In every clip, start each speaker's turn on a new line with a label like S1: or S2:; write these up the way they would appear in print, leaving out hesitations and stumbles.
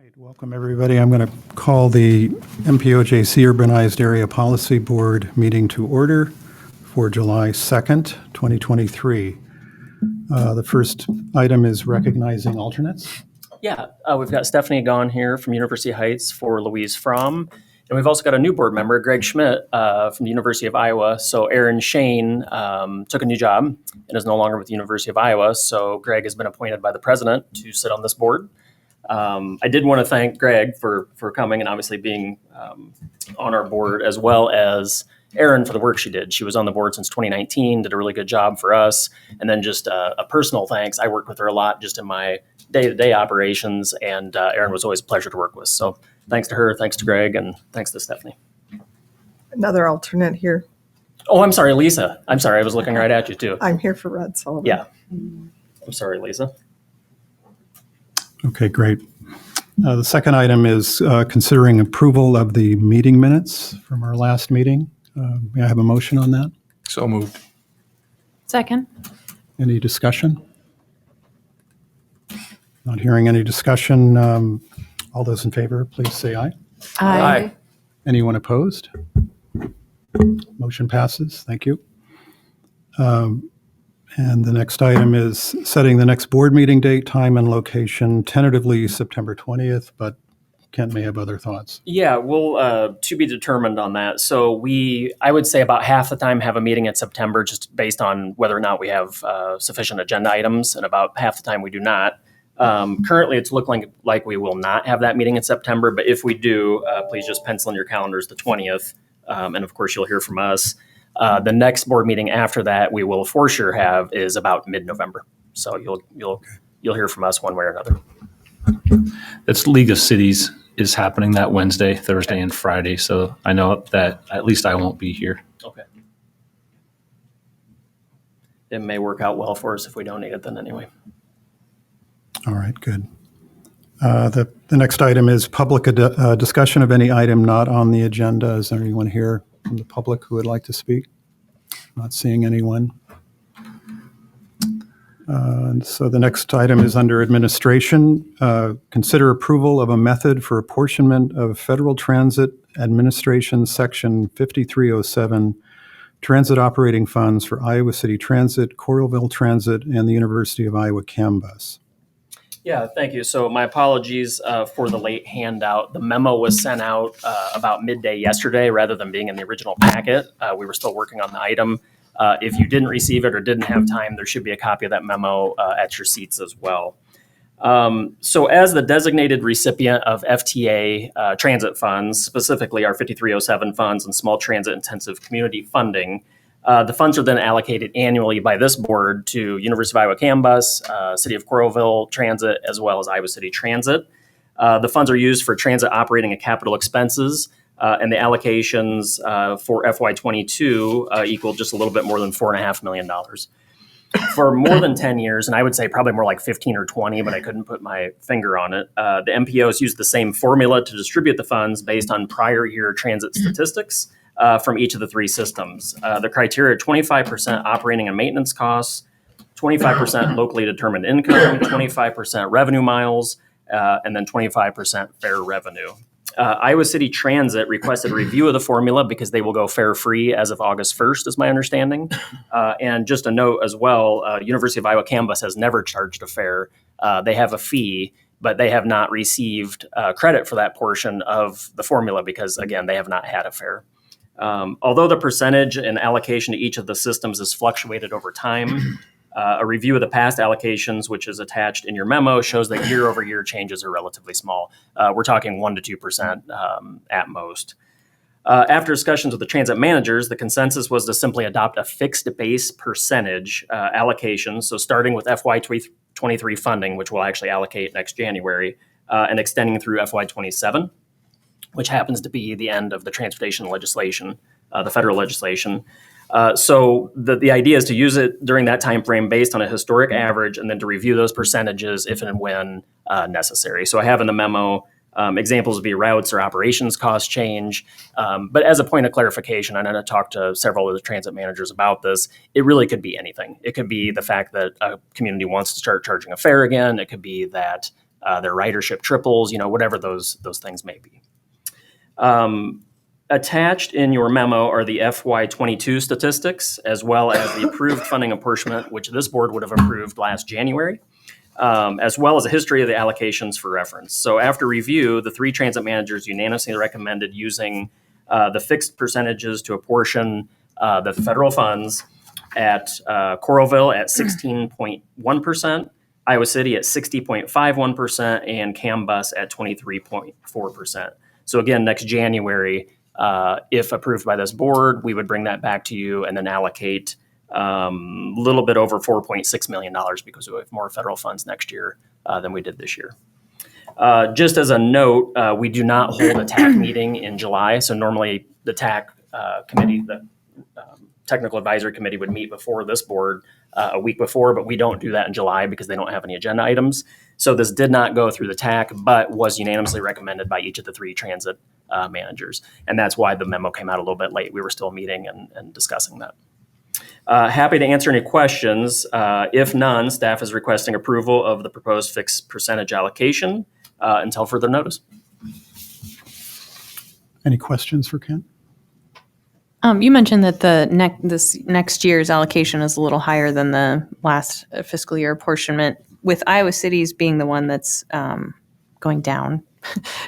S1: right, welcome everybody. I'm going to call the MPOJC Urbanized Area Policy Board meeting to order for July 2nd, 2023. The first item is recognizing alternates.
S2: Yeah, we've got Stephanie Gahn here from University Heights for Louise Fromm. And we've also got a new board member, Greg Schmidt, from the University of Iowa. So Aaron Shane took a new job and is no longer with the University of Iowa. So Greg has been appointed by the president to sit on this board. I did want to thank Greg for coming and obviously being on our board, as well as Erin for the work she did. She was on the board since 2019, did a really good job for us. And then just a personal thanks. I worked with her a lot just in my day-to-day operations, and Erin was always a pleasure to work with. So thanks to her, thanks to Greg, and thanks to Stephanie.
S3: Another alternate here.
S2: Oh, I'm sorry, Lisa. I'm sorry, I was looking right at you too.
S3: I'm here for Red Sullivan.
S2: Yeah. I'm sorry, Lisa.
S1: Okay, great. The second item is considering approval of the meeting minutes from our last meeting. May I have a motion on that?
S4: So moved.
S5: Second.
S1: Any discussion? Not hearing any discussion. All those in favor, please say aye.
S2: Aye.
S1: Anyone opposed? Motion passes. Thank you. And the next item is setting the next board meeting date, time, and location, tentatively September 20th, but Kent may have other thoughts.
S2: Yeah, we'll to be determined on that. So I would say about half the time have a meeting in September, just based on whether or not we have sufficient agenda items, and about half the time we do not. Currently, it's looking like we will not have that meeting in September, but if we do, please just pencil in your calendars the 20th, and of course you'll hear from us. The next board meeting after that we will for sure have is about mid-November. So you'll hear from us one way or another.
S4: It's League of Cities is happening that Wednesday, Thursday, and Friday. So I know that at least I won't be here.
S2: Okay. It may work out well for us if we don't need it then anyway.
S1: All right, good. The next item is public discussion of any item not on the agenda. Is there anyone here from the public who would like to speak? Not seeing anyone. And so the next item is under administration. Consider approval of a method for apportionment of Federal Transit Administration Section 5307 transit operating funds for Iowa City Transit, Coralville Transit, and the University of Iowa CAM bus.
S2: Yeah, thank you. So my apologies for the late handout. The memo was sent out about midday yesterday rather than being in the original packet. We were still working on the item. If you didn't receive it or didn't have time, there should be a copy of that memo at your seats as well. So as the designated recipient of FTA transit funds, specifically our 5307 funds and small transit intensive community funding, the funds are then allocated annually by this board to University of Iowa CAM bus, City of Coralville Transit, as well as Iowa City Transit. The funds are used for transit operating and capital expenses, and the allocations for FY22 equal just a little bit more than $4.5 million. For more than 10 years, and I would say probably more like 15 or 20, but I couldn't put my finger on it, the MPOs used the same formula to distribute the funds based on prior year transit statistics from each of the three systems. The criteria are 25% operating and maintenance costs, 25% locally determined income, 25% revenue miles, and then 25% fare revenue. Iowa City Transit requested a review of the formula because they will go fare free as of August 1st, is my understanding. And just a note as well, University of Iowa CAM bus has never charged a fare. They have a fee, but they have not received credit for that portion of the formula because, again, they have not had a fare. Although the percentage and allocation to each of the systems has fluctuated over time, a review of the past allocations, which is attached in your memo, shows that year-over-year changes are relatively small. We're talking 1% to 2% at most. After discussions with the transit managers, the consensus was to simply adopt a fixed base percentage allocation. So starting with FY23 funding, which we'll actually allocate next January, and extending through FY27, which happens to be the end of the transportation legislation, the federal legislation. So the idea is to use it during that time frame based on a historic average, and then to review those percentages if and when necessary. So I have in the memo examples would be routes or operations cost change. But as a point of clarification, and I talked to several of the transit managers about this, it really could be anything. It could be the fact that a community wants to start charging a fare again. It could be that their ridership triples, whatever those things may be. Attached in your memo are the FY22 statistics, as well as the approved funding apportionment, which this board would have approved last January, as well as a history of the allocations for reference. So after review, the three transit managers unanimously recommended using the fixed percentages to apportion the federal funds at Coralville at 16.1%, Iowa City at 60.51%, and CAMBUS at 23.4%. So again, next January, if approved by this board, we would bring that back to you and then allocate a little bit over $4.6 million because we have more federal funds next year than we did this year. Just as a note, we do not hold a TAC meeting in July. So normally the TAC committee, the Technical Advisory Committee, would meet before this board a week before, but we don't do that in July because they don't have any agenda items. So this did not go through the TAC, but was unanimously recommended by each of the three transit managers. And that's why the memo came out a little bit late. We were still meeting and discussing that. Happy to answer any questions. If none, staff is requesting approval of the proposed fixed percentage allocation until further notice.
S1: Any questions for Ken?
S5: You mentioned that this next year's allocation is a little higher than the last fiscal year apportionment, with Iowa Cities being the one that's going down.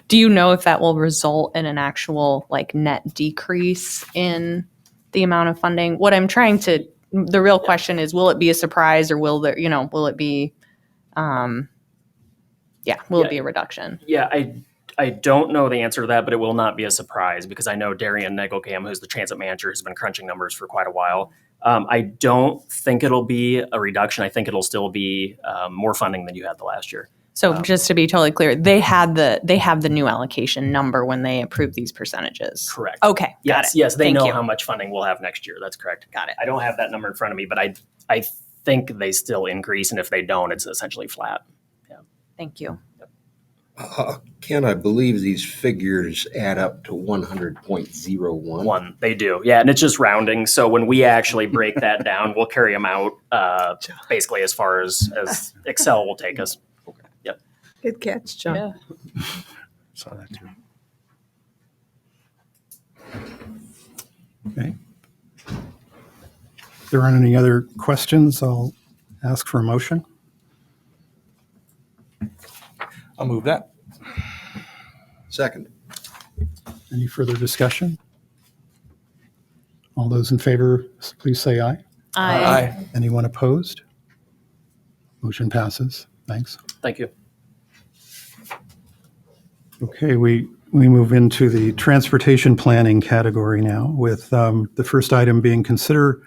S5: Do you know if that will result in an actual net decrease in the amount of funding? What I'm trying to, the real question is, will it be a surprise, or will there, will it be, will it be a reduction?
S2: Yeah, I don't know the answer to that, but it will not be a surprise because I know Darian Nagelkam, who's the transit manager, has been crunching numbers for quite a while. I don't think it'll be a reduction. I think it'll still be more funding than you had the last year.
S5: So just to be totally clear, they have the new allocation number when they approve these percentages.
S2: Correct.
S5: Okay.
S2: Yes,
S5: got it.
S2: yes, they
S5: Thank
S2: know
S5: you.
S2: how much funding we'll have next year. That's correct.
S5: Got it.
S2: I don't have that number in front of me, but I think they still increase, and if they don't, it's essentially flat.
S5: Thank you.
S6: Ken, I believe these figures add up to 100.01.
S2: They do. Yeah, and it's just rounding. So when we actually break that down, we'll carry them out basically as far as Excel will take us. Yep.
S3: Good catch, John.
S5: Yeah.
S6: Saw that too.
S1: Okay. If there aren't any other questions, I'll ask for a motion.
S7: I'll move that.
S6: Second.
S1: Any further discussion? All those in favor, please say aye.
S7: Aye.
S1: Anyone opposed? Motion passes. Thanks.
S2: Thank you.
S1: Okay, we move into the transportation planning category now, with the first item being consider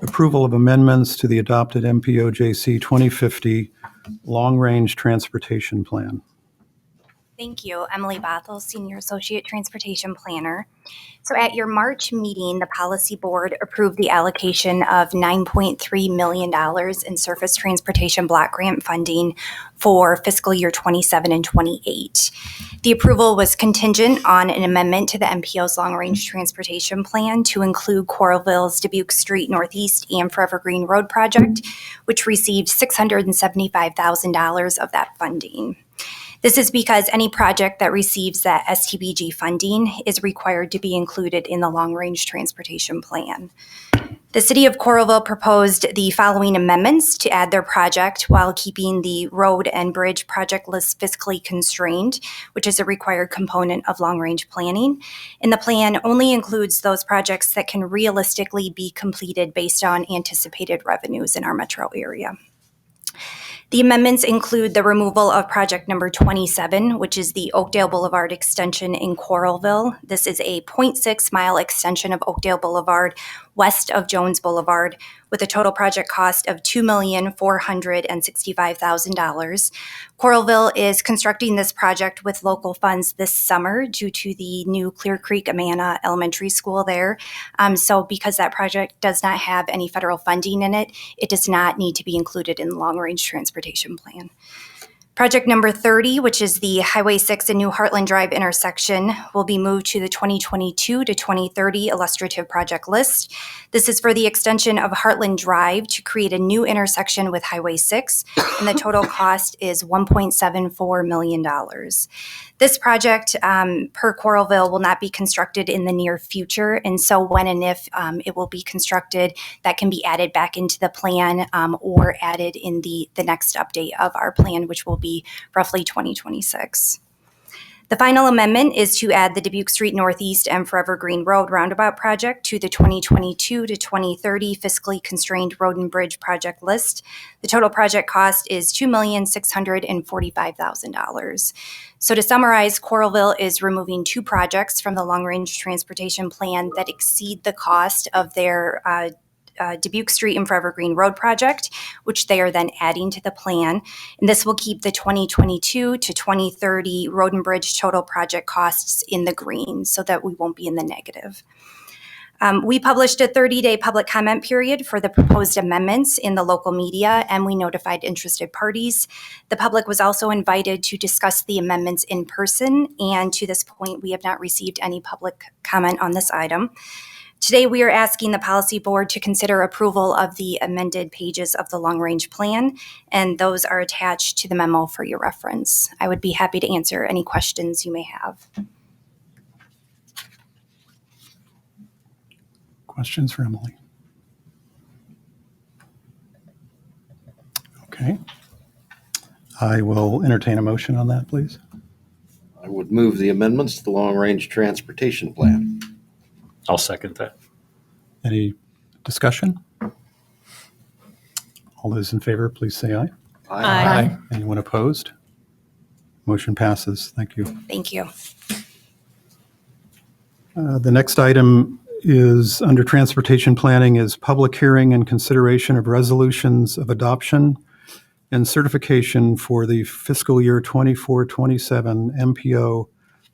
S1: approval of amendments to the adopted MPOJC 2050 long-range transportation plan.
S8: Thank you. Emily Bothell, Senior Associate Transportation Planner. So at your March meeting, the Policy Board approved the allocation of $9.3 million in surface transportation block grant funding for fiscal year 27 and 28. The approval was contingent on an amendment to the MPO's long-range transportation plan to include Coralville's Dubuque Street Northeast and Forever Green Road project, which received $675,000 of that funding. This is because any project that receives that STBG funding is required to be included in the long-range transportation plan. The City of Coralville proposed the following amendments to add their project while keeping the road and bridge project list fiscally constrained, which is a required component of long-range planning. And the plan only includes those projects that can realistically be completed based on anticipated revenues in our metro area. The amendments include the removal of project number 27, which is the Oakdale Boulevard extension in Coralville. This is a 0.6 mile extension of Oakdale Boulevard west of Jones Boulevard with a total project cost of $2,465,000. Coralville is constructing this project with local funds this summer due to the new Clear Creek Amana Elementary School there. So because that project does not have any federal funding in it, it does not need to be included in the long-range transportation plan. Project number 30, which is the Highway 6 and New Heartland Drive intersection, will be moved to the 2022 to 2030 illustrative project list. This is for the extension of Heartland Drive to create a new intersection with Highway 6, and the total cost is $1.74 million. This project, per Coralville, will not be constructed in the near future, and so when and if it will be constructed, that can be added back into the plan or added in the next update of our plan, which will be roughly 2026. The final amendment is to add the Dubuque Street Northeast and Forever Green Road roundabout project to the 2022 to 2030 fiscally constrained road and bridge project list. The total project cost is $2,645,000. So to summarize, Coralville is removing two projects from the long-range transportation plan that exceed the cost of their Dubuque Street and Forever Green Road project, which they are then adding to the plan. And this will keep the 2022 to 2030 road and bridge total project costs in the green so that we won't be in the negative. We published a 30-day public comment period for the proposed amendments in the local media, and we notified interested parties. The public was also invited to discuss the amendments in person, and to this point, we have not received any public comment on this item. Today, we are asking the Policy Board to consider approval of the amended pages of the long-range plan, and those are attached to the memo for your reference. I would be happy to answer any questions you may have.
S1: Questions for Emily? Okay. I will entertain a motion on that, please.
S6: I would move the amendments to the long-range transportation plan.
S4: I'll second that.
S1: Any discussion? All those in favor, please say aye.
S5: Aye.
S1: Anyone opposed? Motion passes. Thank you.
S8: Thank you.
S1: The next item is under transportation planning is public hearing and consideration of resolutions of adoption and certification for the fiscal year 24-27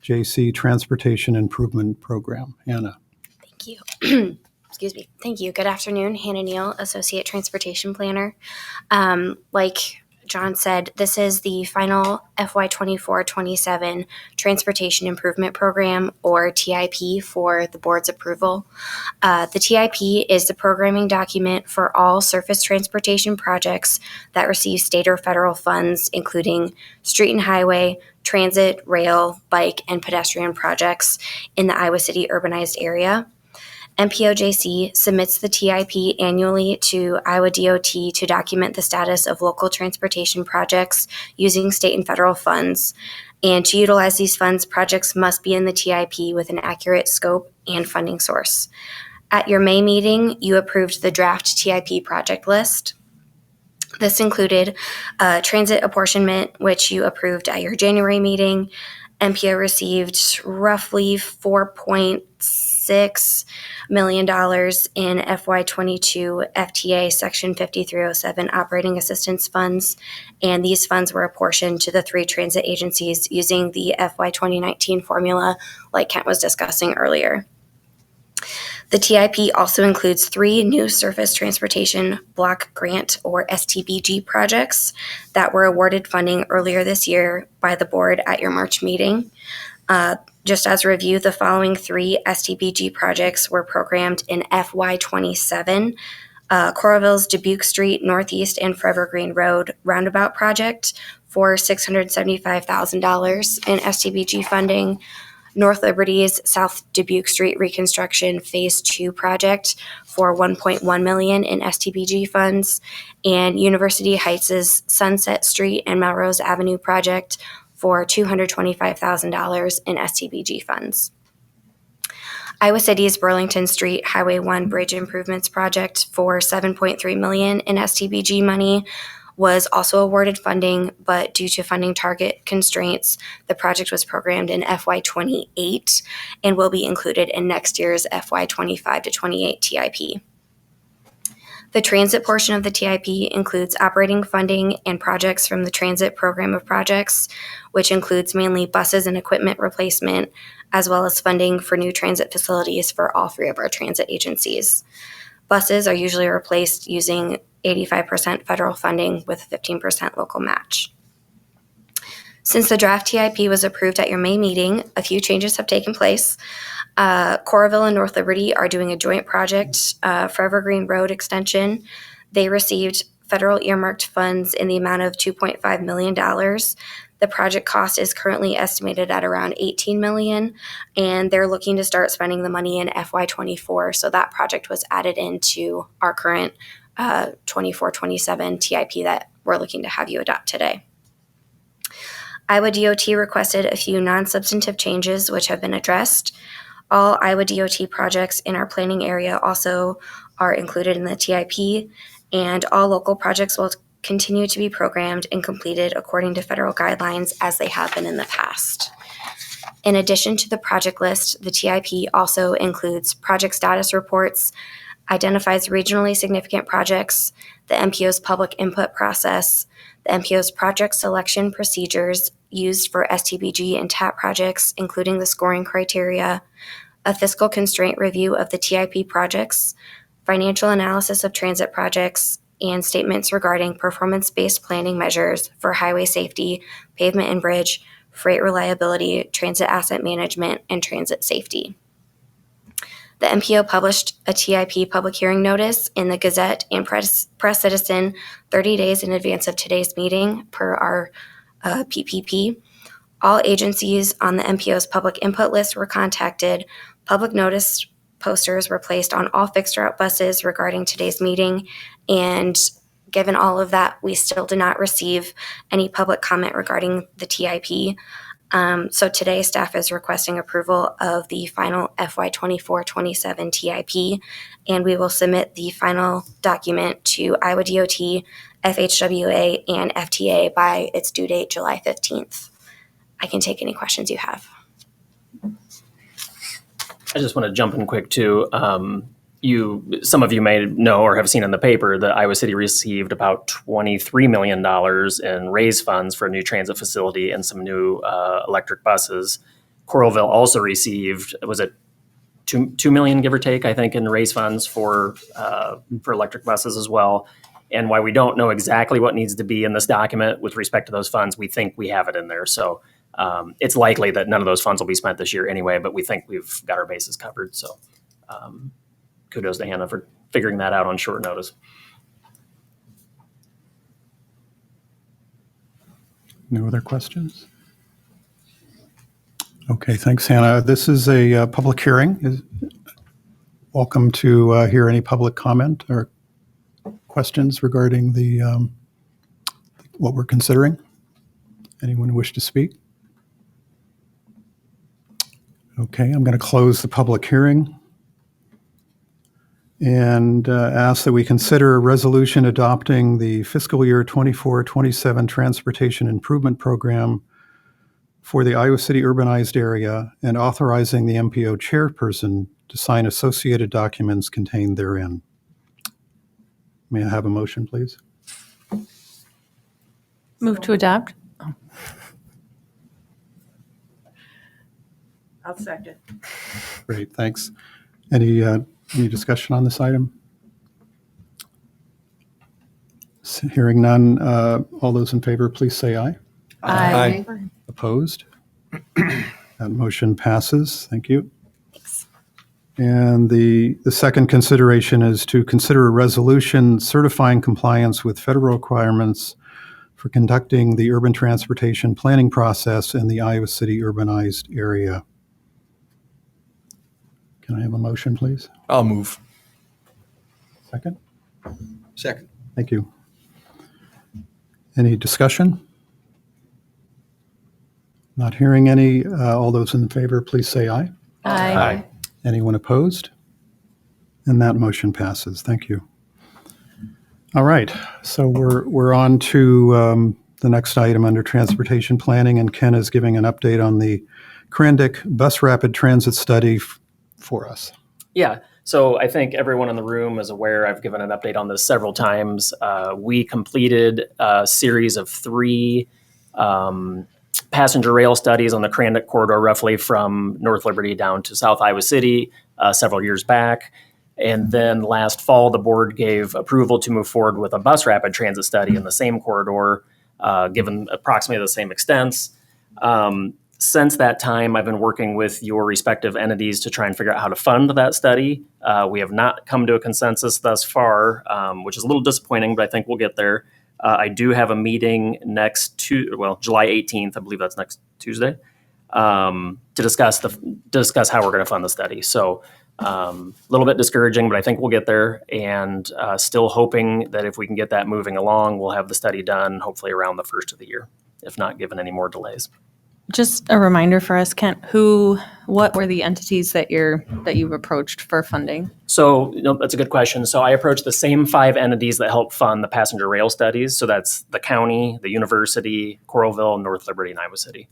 S1: MPOJC Transportation Improvement Program. Anna.
S9: Thank you. Excuse me. Thank you. Good afternoon. Hannah Neal, Associate Transportation Planner. Like John said, this is the final FY 24-27 Transportation Improvement Program, or TIP, for the board's approval. The TIP is the programming document for all surface transportation projects that receive state or federal funds, including street and highway, transit, rail, bike, and pedestrian projects in the Iowa City urbanized area. MPOJC submits the TIP annually to Iowa DOT to document the status of local transportation projects using state and federal funds. And to utilize these funds, projects must be in the TIP with an accurate scope and funding source. At your May meeting, you approved the draft TIP project list. This included transit apportionment, which you approved at your January meeting. MPO received roughly $4.6 million in FY22 FTA Section 5307 operating assistance funds, and these funds were apportioned to the three transit agencies using the FY 2019 formula like Kent was discussing earlier. The TIP also includes 3 new Surface Transportation Block Grant, or STBG, projects that were awarded funding earlier this year by the board at your March meeting. Just as a review, the following 3 STBG projects were programmed in FY27. Coralville's Dubuque Street Northeast and Forever Green Road roundabout project for $675,000 in STBG funding. North Liberty's South Dubuque Street Reconstruction Phase 2 project for $1.1 million in STBG funds, and University Heights' Sunset Street and Melrose Avenue project for $225,000 in STBG funds. Iowa City's Burlington Street Highway 1 Bridge Improvements project for $7.3 million in STBG money was also awarded funding, but due to funding target constraints, the project was programmed in FY28 and will be included in next year's FY25 to 28 TIP. The transit portion of the TIP includes operating funding and projects from the transit program of projects, which includes mainly buses and equipment replacement, as well as funding for new transit facilities for all 3 of our transit agencies. Buses are usually replaced using 85% federal funding with 15% local match. Since the draft TIP was approved at your May meeting, a few changes have taken place. Coralville and North Liberty are doing a joint project for Evergreen Road extension. They received federal earmarked funds in the amount of $2.5 million. The project cost is currently estimated at around $18 million, and they're looking to start spending the money in FY24. So that project was added into our current 24-27 TIP that we're looking to have you adopt today. Iowa DOT requested a few non-substantive changes which have been addressed. All Iowa DOT projects in our planning area also are included in the TIP, and all local projects will continue to be programmed and completed according to federal guidelines as they have been in the past. In addition to the project list, the TIP also includes project status reports, identifies regionally significant projects, the MPO's public input process, the MPO's project selection procedures used for STBG and TAP projects, including the scoring criteria, a fiscal constraint review of the TIP projects, financial analysis of transit projects, and statements regarding performance-based planning measures for highway safety, pavement and bridge, freight reliability, transit asset management, and transit safety. The MPO published a TIP public hearing notice in the Gazette and Press Citizen 30 days in advance of today's meeting per our PPP. All agencies on the MPO's public input list were contacted. Public notice posters were placed on all fixed route buses regarding today's meeting, and given all of that, we still did not receive any public comment regarding the TIP. So today, staff is requesting approval of the final FY24-27 TIP, and we will submit the final document to Iowa DOT, FHWA, and FTA by its due date, July 15th. I can take any questions you have.
S2: I just want to jump in quick too. Some of you may know or have seen in the paper that Iowa City received about $23 million in raise funds for a new transit facility and some new electric buses. Coralville also received, was it $2 million, give or take, I think, in raise funds for electric buses as well. And while we don't know exactly what needs to be in this document with respect to those funds, we think we have it in there. So it's likely that none of those funds will be spent this year anyway, but we think we've got our bases covered. So kudos to Hannah for figuring that out on short notice.
S1: No other questions? Okay, thanks, Hannah. This is a public hearing. Welcome to hear any public comment or questions regarding the what we're considering. Anyone wish to speak? Okay, I'm going to close the public hearing and ask that we consider a resolution adopting the fiscal year 24-27 Transportation Improvement Program for the Iowa City Urbanized area and authorizing the MPO chairperson to sign associated documents contained therein. May I have a motion, please?
S5: Move to adopt.
S3: I'll second.
S1: Great, thanks. Any discussion on this item? Hearing none, all those in favor, please say aye.
S7: Aye.
S1: Opposed? That motion passes. Thank you. And the second consideration is to consider a resolution certifying compliance with federal requirements for conducting the urban transportation planning process in the Iowa City urbanized area. Can I have a motion, please?
S7: I'll move.
S1: Second?
S6: Second.
S1: Thank you. Any discussion? Not hearing any. All those in favor, please say aye.
S5: Aye.
S1: Anyone opposed? And that motion passes. Thank you. All right, so we're on to the next item under transportation planning, and Ken is giving an update on the Crandick Bus Rapid Transit Study for us.
S2: Yeah, so I think everyone in the room is aware. I've given an update on this several times. We completed a series of 3 passenger rail studies on the Crandick corridor, roughly from North Liberty down to South Iowa City several years back. And then last fall, the board gave approval to move forward with a bus rapid transit study in the same corridor. given approximately the same extents. Since that time, I've been working with your respective entities to try and figure out how to fund that study. We have not come to a consensus thus far, which is a little disappointing, but I think we'll get there. I do have a meeting July 18th, I believe that's next Tuesday, to discuss how we're going to fund the study. So a little bit discouraging, but I think we'll get there, and still hoping that if we can get that moving along, we'll have the study done hopefully around the first of the year, if not given any more delays.
S5: Just a reminder for us, Kent, what were the entities that you've approached for funding?
S2: So, that's a good question. So I approached the same 5 entities that help fund the passenger rail studies. So that's the county, the university, Coralville, North Liberty, and Iowa City.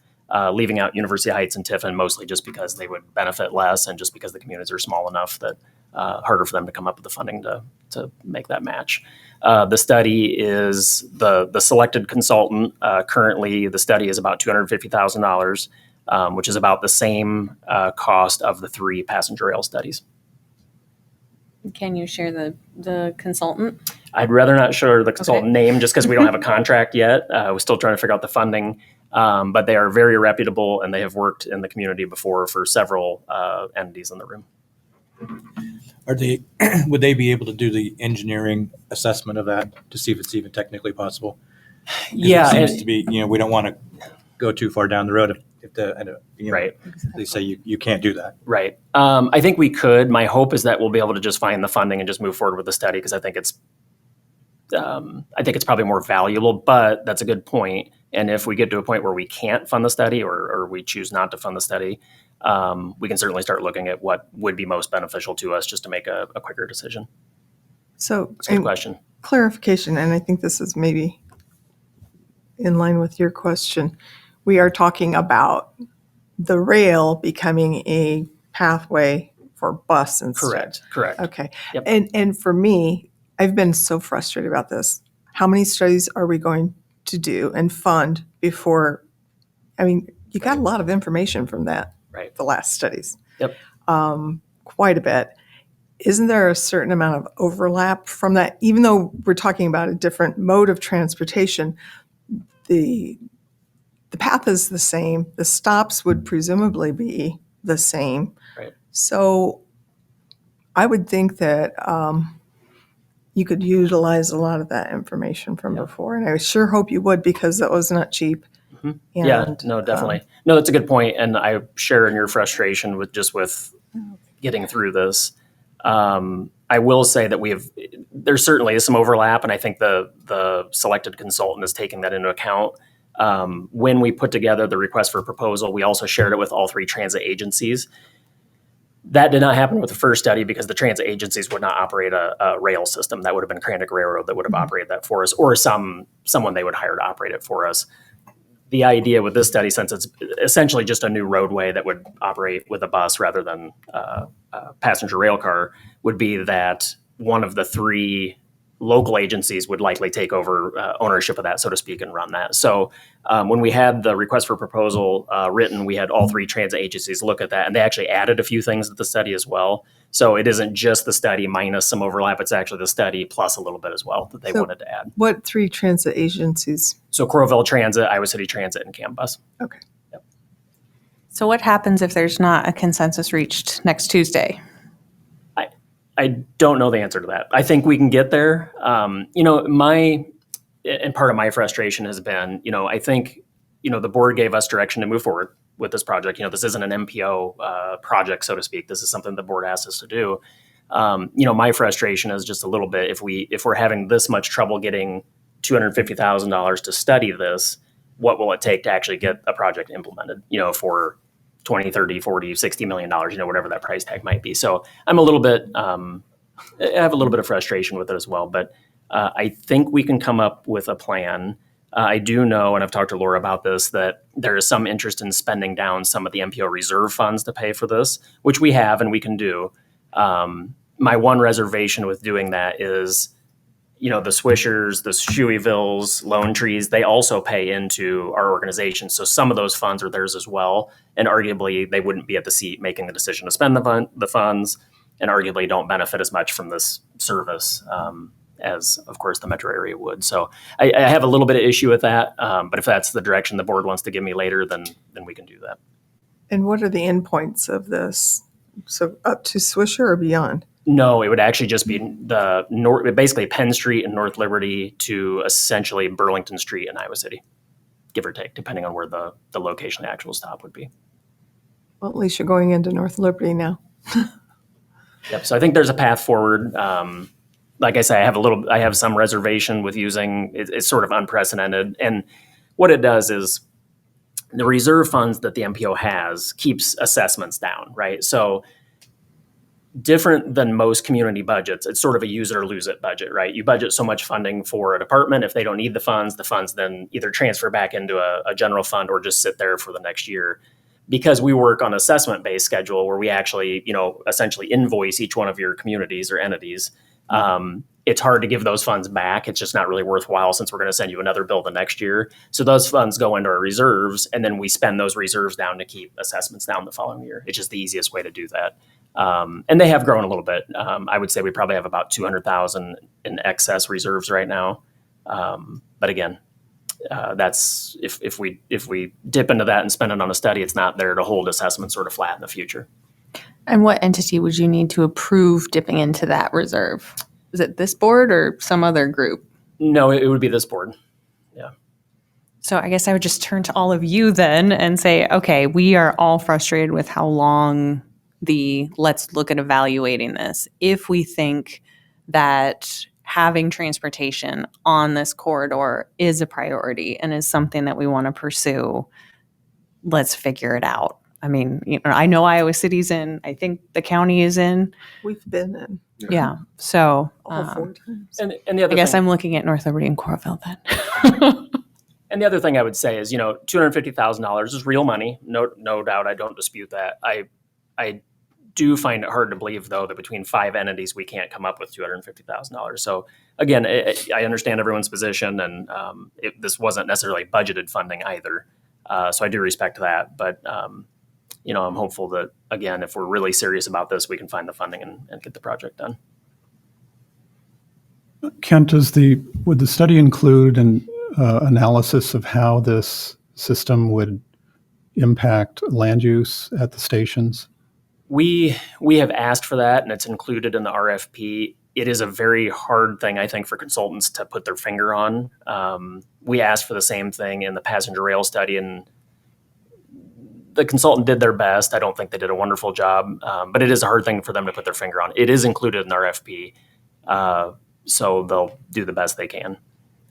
S2: Leaving out University Heights and Tiffin mostly just because they would benefit less and just because the communities are small enough that harder for them to come up with the funding to make that match. The study is the selected consultant. Currently, the study is about $250,000, which is about the same cost of the 3 passenger rail studies.
S5: Can you share the consultant?
S2: I'd rather not share the consultant name just because we don't have a contract yet. We're still trying to figure out the funding, but they are very reputable and they have worked in the community before for several entities in the room.
S7: Would they be able to do the engineering assessment of that to see if it's even technically possible? 'Cause
S2: Yeah,
S7: it seems
S2: and-
S7: to be, we don't want to go too far down the road if
S2: Right.
S7: they say you can't do that.
S2: Right. I think we could. My hope is that we'll be able to just find the funding and just move forward with the study because I think it's probably more valuable. But that's a good point. And if we get to a point where we can't fund the study or we choose not to fund the study, we can certainly start looking at what would be most beneficial to us just to make a quicker decision.
S3: So,
S2: It's a good question.
S3: clarification, and I think this is maybe in line with your question. We are talking about the rail becoming a pathway for bus instead.
S2: Correct.
S3: Okay.
S2: Yep.
S3: And for me, I've been so frustrated about this. How many studies are we going to do and fund before? I mean, you got a lot of information from that.
S2: Right.
S3: The last studies.
S2: Yep.
S3: Quite a bit. Isn't there a certain amount of overlap from that? Even though we're talking about a different mode of transportation, the path is the same. The stops would presumably be the same.
S2: Right.
S3: So I would think that you could utilize a lot of that information from before. And I sure hope you would because that was not cheap.
S2: Mhm.
S3: And,
S2: Yeah, no, definitely. No, that's a good point, and I share in your frustration with getting through this. I will say that there certainly is some overlap, and I think the selected consultant is taking that into account. When we put together the request for proposal, we also shared it with all 3 transit agencies. That did not happen with the first study because the transit agencies would not operate a rail system. That would have been Kranich Railroad that would have operated that for us, or someone they would hire to operate it for us. The idea with this study, since it's essentially just a new roadway that would operate with a bus rather than a passenger rail car, would be that one of the 3 local agencies would likely take over ownership of that, so to speak, and run that. So when we had the request for proposal written, we had all 3 transit agencies look at that, and they actually added a few things to the study as well. So it isn't just the study minus some overlap, it's actually the study plus a little bit as well that they
S3: So-
S2: wanted to add.
S3: What 3 transit agencies?
S2: So Coralville Transit, Iowa City Transit, and CAM Bus.
S3: Okay.
S5: So what happens if there's not a consensus reached next Tuesday?
S2: I don't know the answer to that. I think we can get there. And part of my frustration has been, I think, the board gave us direction to move forward with this project. This isn't an MPO project, so to speak. This is something the board asked us to do. My frustration is just a little bit, if we're having this much trouble getting $250,000 to study this, what will it take to actually get a project implemented, for 20, 30, 40, $60 million, whatever that price tag might be. So I'm a little bit, I have a little bit of frustration with it as well, but I think we can come up with a plan. I do know, and I've talked to Laura about this, that there is some interest in spending down some of the MPO reserve funds to pay for this, which we have and we can do. My one reservation with doing that is, the Swishers, the Shoeyvilles, Lone Trees, they also pay into our organization. So some of those funds are theirs as well. And arguably, they wouldn't be at the seat making the decision to spend the funds, and arguably don't benefit as much from this service as of course the metro area would. So I have a little bit of issue with that, but if that's the direction the board wants to give me later, then we can do that.
S3: And what are the endpoints of this? So up to Swisher or beyond?
S2: No, it would actually just be the basically Penn Street and North Liberty to essentially Burlington Street in Iowa City, give or take, depending on where the location of the actual stop would be.
S3: Well, at least you're going into North Liberty now.
S2: Yep. So I think there's a path forward. Like I say, I have some reservation with using it's sort of unprecedented. And what it does is the reserve funds that the MPO has keeps assessments down, right? So different than most community budgets, it's sort of a use it or lose it budget, right? You budget so much funding for a department. If they don't need the funds then either transfer back into a general fund or just sit there for the next year. Because we work on assessment-based schedule where we actually, essentially invoice each one of your communities or entities, it's hard to give those funds back. It's just not really worthwhile since we're going to send you another bill the next year. So those funds go into our reserves, and then we spend those reserves down to keep assessments down the following year. It's just the easiest way to do that. And they have grown a little bit. I would say we probably have about 200,000 in excess reserves right now. But again, that's if we dip into that and spend it on a study, it's not there to hold assessments sort of flat in the future.
S5: And what entity would you need to approve dipping into that reserve? Is it this board or some other group?
S2: No, it would be this board. Yeah.
S5: So I guess I would just turn to all of you then and say, okay, we are all frustrated with how long let's look at evaluating this. If we think that having transportation on this corridor is a priority and is something that we want to pursue, let's figure it out. I mean, I know Iowa City's in, I think the county is in.
S3: We've been in
S5: Yeah. So
S3: all 4 times.
S2: And the other
S5: I guess
S2: thing,
S5: I'm looking at North Liberty and Coralville then.
S2: and the other thing I would say is, $250,000 is real money. No doubt. I don't dispute that. I do find it hard to believe, though, that between 5 entities, we can't come up with $250,000. So again, I understand everyone's position, and this wasn't necessarily budgeted funding either. So I do respect that. But, I'm hopeful that, again, if we're really serious about this, we can find the funding and get the project done.
S1: Kent, would the study include an analysis of how this system would impact land use at the stations?
S2: We have asked for that, and it's included in the RFP. It is a very hard thing, I think, for consultants to put their finger on. We asked for the same thing in the passenger rail study, and the consultant did their best. I don't think they did a wonderful job, but it is a hard thing for them to put their finger on. It is included in the RFP, so they'll do the best they can.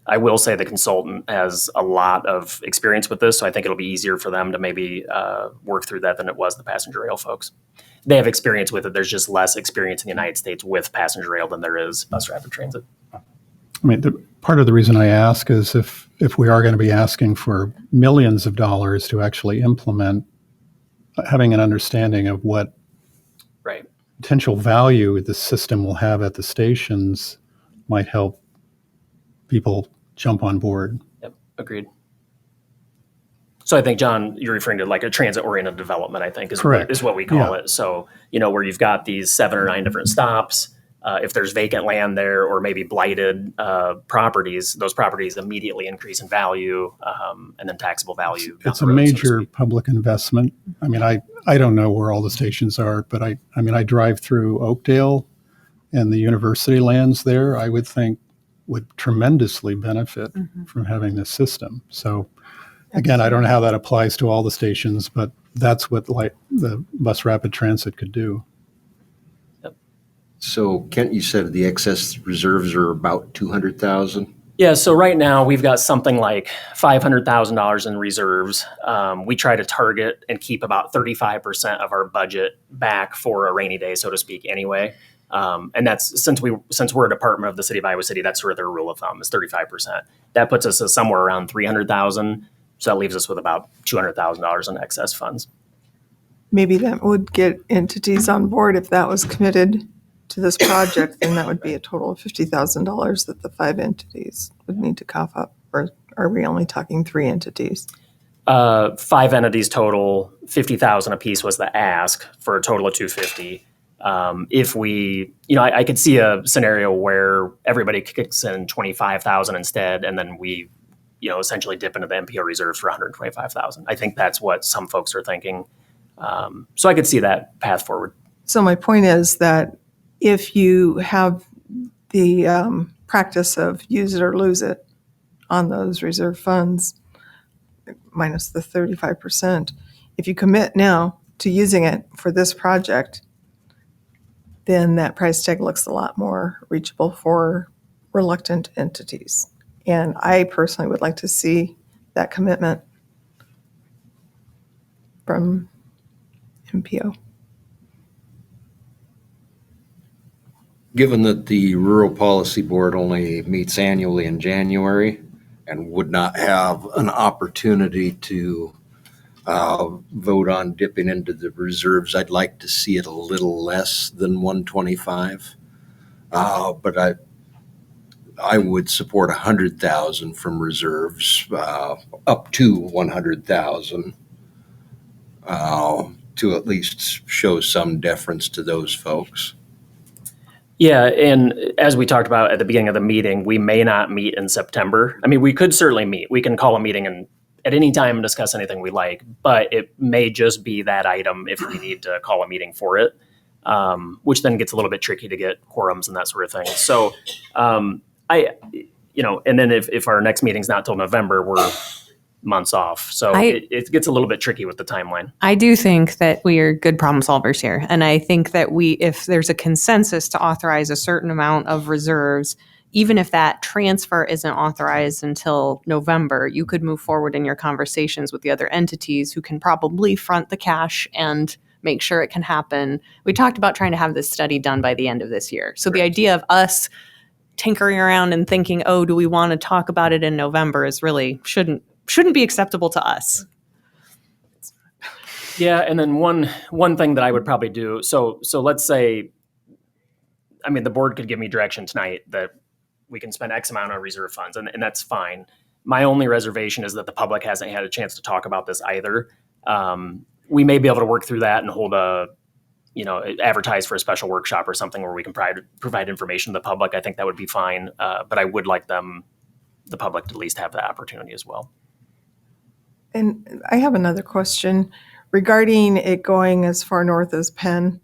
S2: I will say the consultant has a lot of experience with this, so I think it'll be easier for them to maybe work through that than it was the passenger rail folks. They have experience with it. There's just less experience in the United States with passenger rail than there is bus rapid transit.
S1: I mean, part of the reason I ask is if we are going to be asking for millions of dollars to actually implement, having an understanding of what
S2: Right.
S1: potential value the system will have at the stations might help people jump on board.
S2: Yep, agreed. So I think, John, you're referring to like a transit-oriented development, I think, is what we call it. So, where you've got these 7 or 9 different stops, if there's vacant land there or maybe blighted properties, those properties immediately increase in value and then taxable value.
S1: It's a major public investment. I mean, I don't know where all the stations are, but I drive through Oakdale and the university lands there, I would think would tremendously benefit from having this system. So again, I don't know how that applies to all the stations, but that's what the bus rapid transit could do.
S6: So Kent, you said the excess reserves are about 200,000.
S2: Yeah, so right now we've got something like $500,000 in reserves. We try to target and keep about 35% of our budget back for a rainy day, so to speak, anyway. And that's since we're a department of the city of Iowa City, that's sort of their rule of thumb is 35%. That puts us at somewhere around 300,000. So that leaves us with about $200,000 in excess funds.
S3: Maybe that would get entities on board if that was committed to this project, then that would be a total of $50,000 that the 5 entities would need to cough up. Or are we only talking 3 entities?
S2: 5 entities total, $50,000 a piece was the ask for a total of $250,000. If we, I could see a scenario where everybody kicks in 25,000 instead, and then we, essentially dip into the MPO reserves for 125,000. I think that's what some folks are thinking. So I could see that path forward.
S3: So my point is that if you have the practice of use it or lose it on those reserve funds, minus the 35%, if you commit now to using it for this project, then that price tag looks a lot more reachable for reluctant entities. And I personally would like to see that commitment from MPO.
S6: Given that the Rural Policy Board only meets annually in January and would not have an opportunity to vote on dipping into the reserves, I'd like to see it a little less than 125. But I would support 100,000 from reserves, up to 100,000, to at least show some deference to those folks.
S2: Yeah, and as we talked about at the beginning of the meeting, we may not meet in September. I mean, we could certainly meet. We can call a meeting and at any time and discuss anything we like, but it may just be that item if we need to call a meeting for it, which then gets a little bit tricky to get quorums and that sort of thing. So and then if our next meeting's not till November, we're months off. So it gets a little bit tricky with the timeline.
S5: I do think that we are good problem solvers here. And I think that if there's a consensus to authorize a certain amount of reserves, even if that transfer isn't authorized until November, you could move forward in your conversations with the other entities who can probably front the cash and make sure it can happen. We talked about trying to have this study done by the end of this year. So the idea of us tinkering around and thinking, oh, do we want to talk about it in November is really shouldn't be acceptable to us.
S2: Yeah, and then one thing that I would probably do, so let's say, I mean, the board could give me direction tonight that we can spend X amount on reserve funds, and that's fine. My only reservation is that the public hasn't had a chance to talk about this either. We may be able to work through that and hold advertise for a special workshop or something where we can provide information to the public. I think that would be fine, but I would like the public to at least have that opportunity as well.
S3: And I have another question regarding it going as far north as Penn.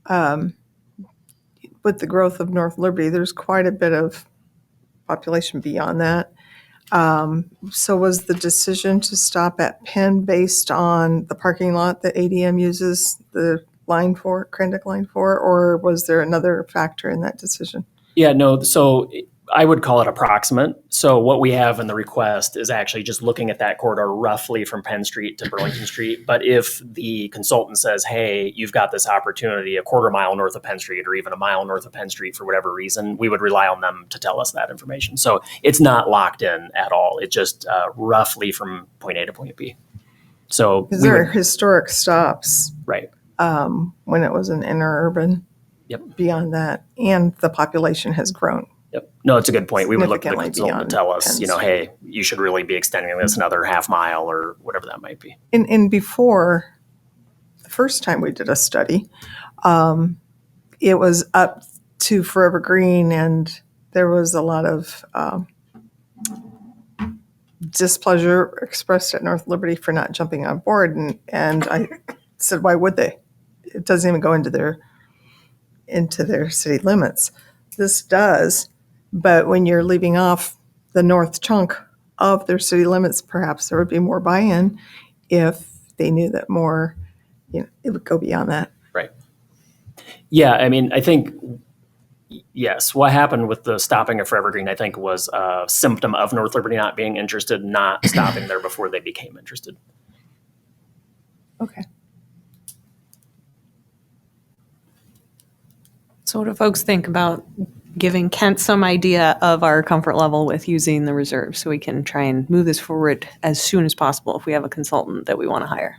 S3: With the growth of North Liberty, there's quite a bit of population beyond that. So was the decision to stop at Penn based on the parking lot that ADM uses the line for, Krendick line for, or was there another factor in that decision?
S2: Yeah, no, so I would call it approximate. So what we have in the request is actually just looking at that corridor roughly from Penn Street to Burlington Street. But if the consultant says, hey, you've got this opportunity a quarter mile north of Penn Street or even a mile north of Penn Street for whatever reason, we would rely on them to tell us that information. So it's not locked in at all. It's just roughly from point A to point B. So
S3: Because there are historic stops.
S2: Right.
S3: When it was an interurban.
S2: Yep.
S3: Beyond that, and the population has grown.
S2: Yep. No, it's a good point. We would look at the
S3: Significantly
S2: consultant to tell us,
S3: beyond
S2: hey, you should really be extending this another half mile or whatever that might be.
S3: And before, the first time we did a study, it was up to Forever Green, and there was a lot of displeasure expressed at North Liberty for not jumping on board. And I said, why would they? It doesn't even go into their city limits. This does, but when you're leaving off the north chunk of their city limits, perhaps there would be more buy-in if they knew that more, it would go beyond that.
S2: Right. Yeah, I mean, I think, yes, what happened with the stopping of Forever Green, I think, was a symptom of North Liberty not being interested, not stopping there before they became interested.
S3: Okay.
S5: So what do folks think about giving Kent some idea of our comfort level with using the reserve so we can try and move this forward as soon as possible if we have a consultant that we want to hire?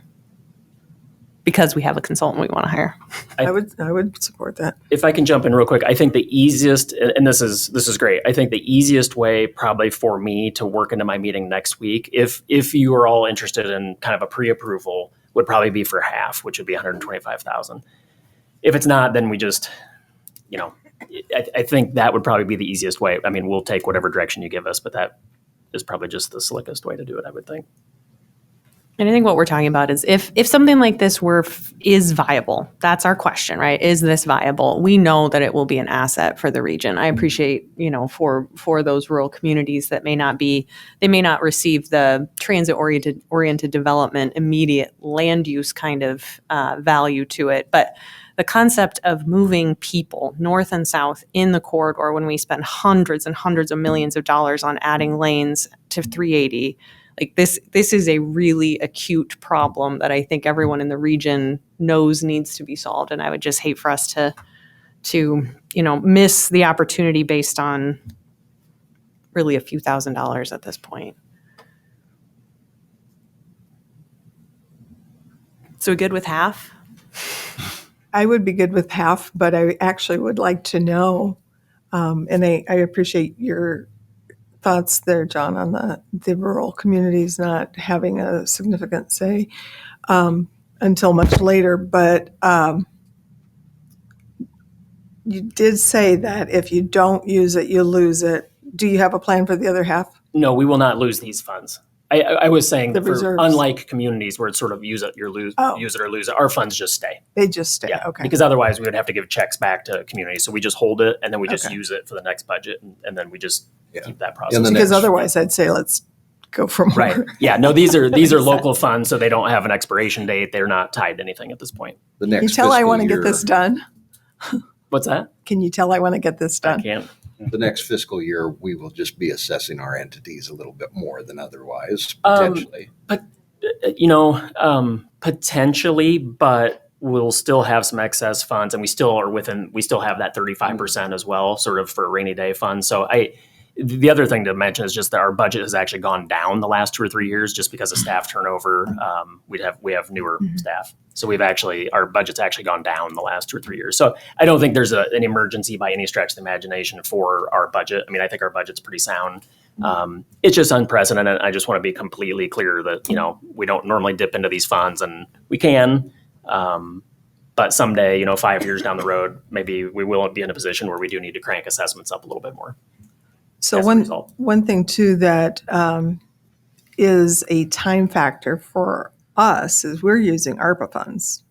S5: Because we have a consultant we want to hire.
S3: I would support that.
S2: If I can jump in real quick, I think the easiest, and this is great, I think the easiest way probably for me to work into my meeting next week, if you are all interested in kind of a pre-approval, would probably be for half, which would be 125,000. if it's not, then we just, I think that would probably be the easiest way. I mean, we'll take whatever direction you give us, but that is probably just the slickest way to do it, I would think.
S5: And I think what we're talking about is if something like this is viable, that's our question, right? Is this viable? We know that it will be an asset for the region. I appreciate, for those rural communities that may not receive the transit oriented development, immediate land use kind of value to it. But the concept of moving people north and south in the corridor, when we spend hundreds and hundreds of millions of dollars on adding lanes to 380, like this is a really acute problem that I think everyone in the region knows needs to be solved. And I would just hate for us to miss the opportunity based on really a few $1,000s at this point. So good with half?
S3: I would be good with half, but I actually would like to know, and I appreciate your thoughts there, John, on the rural communities not having a significant say until much later. But you did say that if you don't use it, you lose it. Do you have a plan for the other half?
S2: No, we will not lose these funds. I was saying
S3: The
S2: that for
S3: reserves.
S2: unlike communities where it's sort of use it or lose it, our funds just stay.
S3: They just stay.
S2: Yeah,
S3: Okay.
S2: because otherwise we would have to give checks back to communities. So we just hold it and then we just
S3: Okay.
S2: use it for the next budget and then we just
S6: Yeah.
S2: keep that process.
S6: In the
S3: Because
S6: next-
S3: otherwise, I'd say let's go for more.
S2: Right. Yeah. No, these are local funds, so they don't have an expiration date. They're not tied to anything at this point.
S6: The
S3: Can you
S6: next
S3: tell I
S6: fiscal
S3: want to get
S6: year-
S3: this done?
S2: What's that?
S3: Can you tell I want to get this
S2: I
S3: done?
S2: can't.
S6: The next fiscal year, we will just be assessing our entities a little bit more than otherwise,
S2: Um,
S6: potentially.
S2: Potentially, but we'll still have some excess funds, and we still have that 35% as well, sort of for a rainy day fund. So the other thing to mention is just that our budget has actually gone down the last 2 or 3 years just because of staff turnover. We have newer staff. So our budget's actually gone down the last 2 or 3 years. So I don't think there's an emergency by any stretch of the imagination for our budget. I mean, I think our budget's pretty sound. It's just unprecedented. I just want to be completely clear that, we don't normally dip into these funds and we can, but someday, 5 years down the road, maybe we will be in a position where we do need to crank assessments up a little bit more.
S3: So
S2: As a result.
S3: one thing too that is a time factor for us is we're using ARPA funds,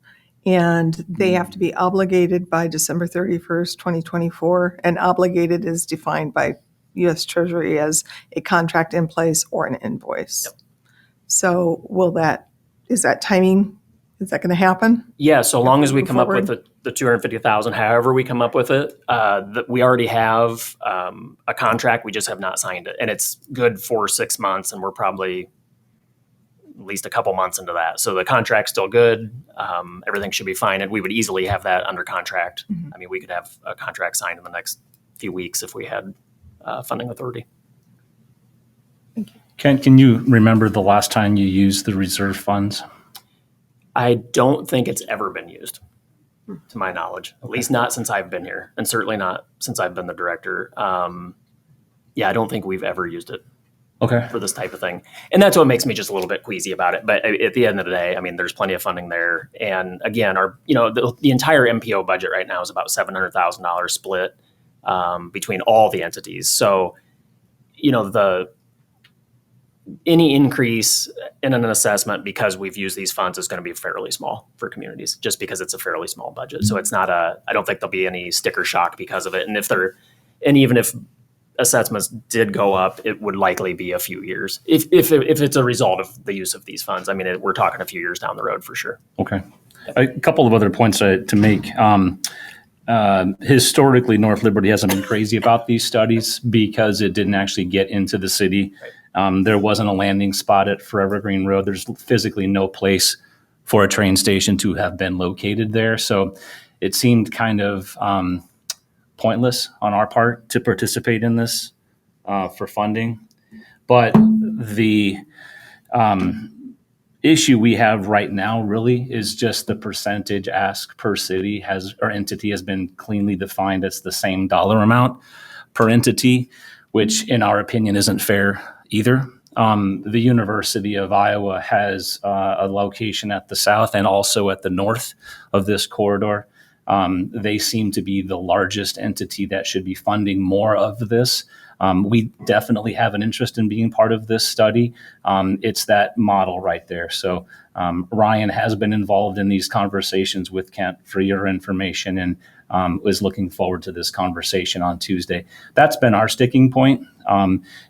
S3: and they have to be obligated by December 31st, 2024, and obligated is defined by U.S. Treasury as a contract in place or an invoice.
S2: Yep.
S3: So is that timing? Is that going to happen?
S2: Yeah, so long as we
S3: Move
S2: come up
S3: forward.
S2: with the 250,000, however we come up with it, we already have a contract. We just have not signed it, and it's good for 6 months, and we're probably at least a couple months into that. So the contract's still good. Everything should be fine, and we would easily have that under contract. I mean, we could have a contract signed in the next few weeks if we had funding authority.
S4: Can you remember the last time you used the reserve funds?
S2: I don't think it's ever been used, to my knowledge, at least not since I've been here, and certainly not since I've been the director. I don't think we've ever used it
S4: Okay.
S2: for this type of thing. And that's what makes me just a little bit queasy about it. But at the end of the day, I mean, there's plenty of funding there. And again, the entire MPO budget right now is about $700,000 split between all the entities. So, any increase in an assessment because we've used these funds is going to be fairly small for communities, just because it's a fairly small budget. So it's not I don't think there'll be any sticker shock because of it. And even if assessments did go up, it would likely be a few years if it's a result of the use of these funds. I mean, we're talking a few years down the road for sure.
S4: Okay. A couple of other points to make. Historically, North Liberty hasn't been crazy about these studies because it didn't actually get into the city. There wasn't a landing spot at Forever Green Road. There's physically no place for a train station to have been located there. So it seemed kind of pointless on our part to participate in this for funding. But the issue we have right now really is just the percentage ask per city entity has been cleanly defined as the same dollar amount per entity, which in our opinion isn't fair either. The University of Iowa has a location at the south and also at the north of this corridor. They seem to be the largest entity that should be funding more of this. We definitely have an interest in being part of this study. It's that model right there. So Ryan has been involved in these conversations with Kent for your information, and was looking forward to this conversation on Tuesday. That's been our sticking point,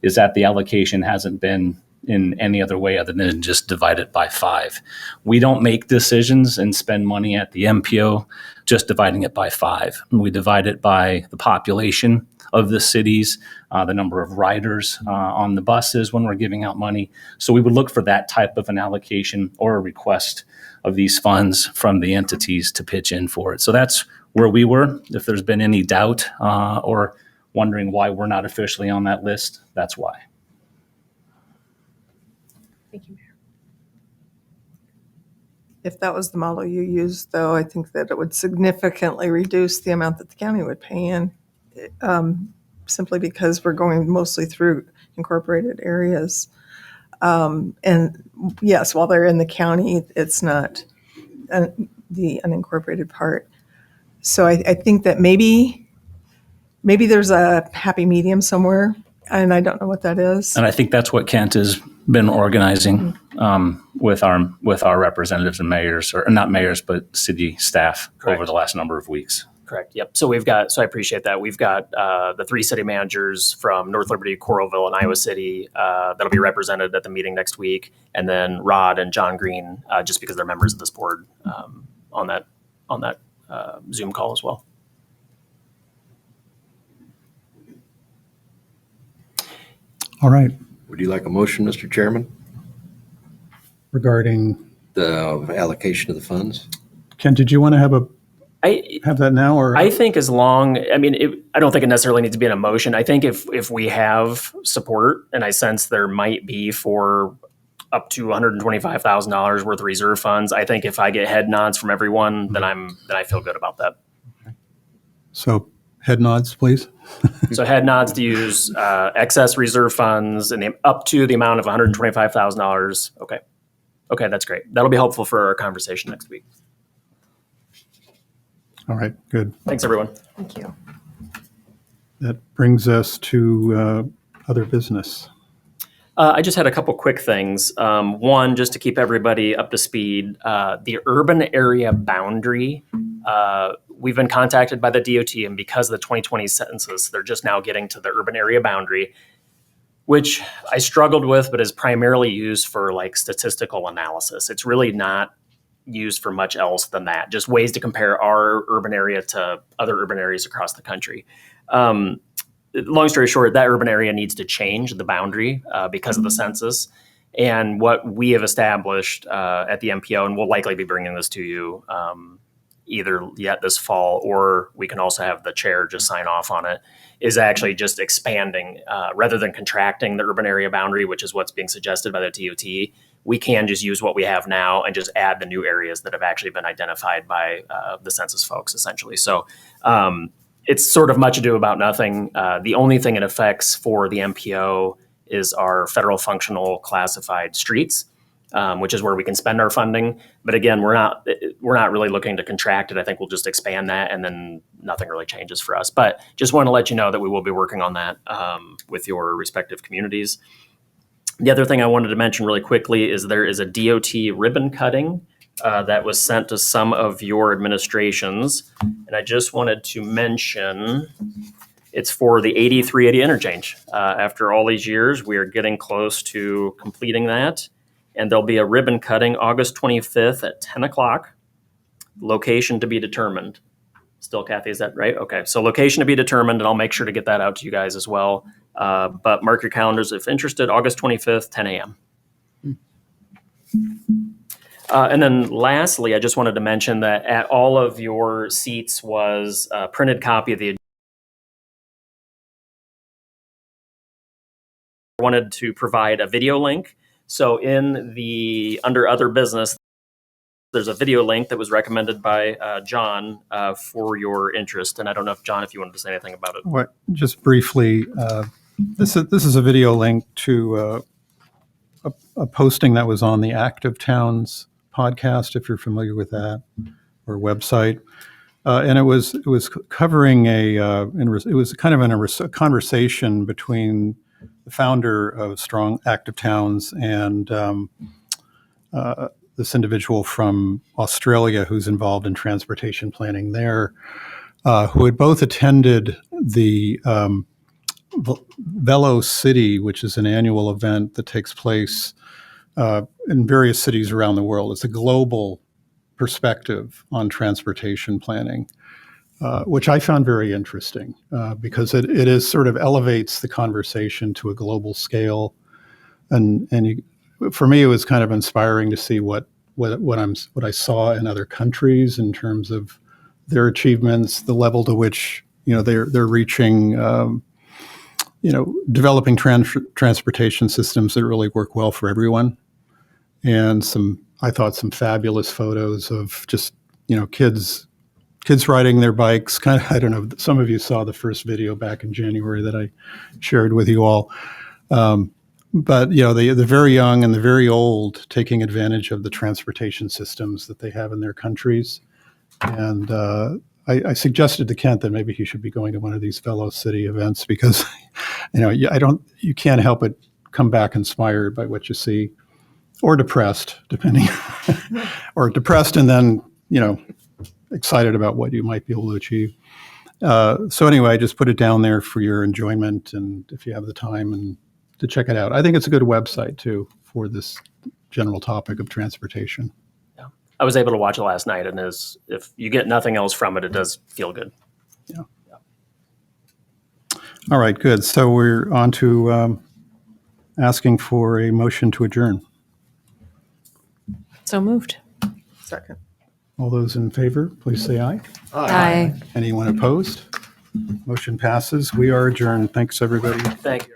S4: is that the allocation hasn't been in any other way other than just divide it by 5. We don't make decisions and spend money at the MPO just dividing it by 5. We divide it by the population of the cities, the number of riders on the buses when we're giving out money. So we would look for that type of an allocation or a request of these funds from the entities to pitch in for it. So that's where we were. If there's been any doubt or wondering why we're not officially on that list, that's why.
S5: Thank you, Mayor.
S3: If that was the model you used, though, I think that it would significantly reduce the amount that the county would pay in, simply because we're going mostly through incorporated areas. And yes, while they're in the county, it's not the unincorporated part. So I think that maybe there's a happy medium somewhere, and I don't know what that is.
S4: And I think that's what Kent has been organizing with our representatives and mayors, or not mayors, but city staff over the last number of weeks.
S2: Correct. Yep. So I appreciate that. We've got the 3 city managers from North Liberty, Coralville, and Iowa City that'll be represented at the meeting next week, and then Rod and John Green, just because they're members of this board, on that Zoom call as well.
S1: All right.
S6: Would you like a motion, Mr. Chairman?
S1: Regarding,
S6: The allocation of the funds?
S1: Ken, did you want to
S2: I
S1: have that now, or?
S2: think as long, I mean, I don't think it necessarily needs to be an emotion. I think if we have support, and I sense there might be for up to $125,000 worth of reserve funds, I think if I get head nods from everyone, then I feel good about that.
S1: So head nods, please.
S2: So head nods to use excess reserve funds and up to the amount of $125,000. Okay, that's great. That'll be helpful for our conversation next week.
S1: All right, good.
S2: Thanks, everyone.
S3: Thank you.
S1: That brings us to other business.
S2: I just had a couple quick things. One, just to keep everybody up to speed, the urban area boundary, we've been contacted by the DOT, and because of the 2020 census, they're just now getting to the urban area boundary, which I struggled with, but is primarily used for like statistical analysis. It's really not used for much else than that, just ways to compare our urban area to other urban areas across the country. Long story short, that urban area needs to change the boundary because of the census. And what we have established at the MPO, and we'll likely be bringing this to you either yet this fall, or we can also have the chair just sign off on it, is actually just expanding rather than contracting the urban area boundary, which is what's being suggested by the DOT. We can just use what we have now and just add the new areas that have actually been identified by the census folks, essentially. So it's sort of much ado about nothing. The only thing it affects for the MPO is our federal functional classified streets, which is where we can spend our funding. But again, we're not really looking to contract it. I think we'll just expand that, and then nothing really changes for us. But just want to let you know that we will be working on that with your respective communities. The other thing I wanted to mention really quickly is there is a DOT ribbon cutting that was sent to some of your administrations. And I just wanted to mention it's for the 8380 interchange. After all these years, we are getting close to completing that. And there'll be a ribbon cutting August 25th at 10 o'clock. Location to be determined. Still, Kathy, is that right? Okay, so location to be determined, and I'll make sure to get that out to you guys as well. But mark your calendars if interested, August 25th, 10 a.m. And then lastly, I just wanted to mention that at all of your seats was a printed copy of the wanted to provide a video link. So in the under other business, there's a video link that was recommended by John for your interest. And I don't know if John, if you wanted to say anything about it.
S1: What, just briefly, this is a video link to a posting that was on the Active Towns podcast, if you're familiar with that, or website. And it was covering it was kind of a conversation between the founder of Strong Active Towns and this individual from Australia who's involved in transportation planning there, who had both attended the Velo City, which is an annual event that takes place in various cities around the world. It's a global perspective on transportation planning, which I found very interesting because it is sort of elevates the conversation to a global scale. For me, it was kind of inspiring to see what I saw in other countries in terms of their achievements, the level to which they're reaching, developing transportation systems that really work well for everyone, and I thought some fabulous photos of just kids riding their bikes. Kind of, I don't know. Some of you saw the first video back in January that I shared with you all. But the very young and the very old taking advantage of the transportation systems that they have in their countries. And I suggested to Kent that maybe he should be going to one of these Velo City events because, you can't help but come back inspired by what you see, or depressed, depending, or depressed and then excited about what you might be able to achieve. So anyway, I just put it down there for your enjoyment, and if you have the time and to check it out. I think it's a good website too for this general topic of transportation.
S2: Yeah. I was able to watch it last night, and if you get nothing else from it, it does feel good.
S1: Yeah. All right, good. So we're on to asking for a motion to adjourn.
S5: So moved.
S3: Second.
S1: All those in favor, please say aye.
S5: Aye.
S1: Anyone opposed? Motion passes. We are adjourned. Thanks, everybody.
S2: Thank you.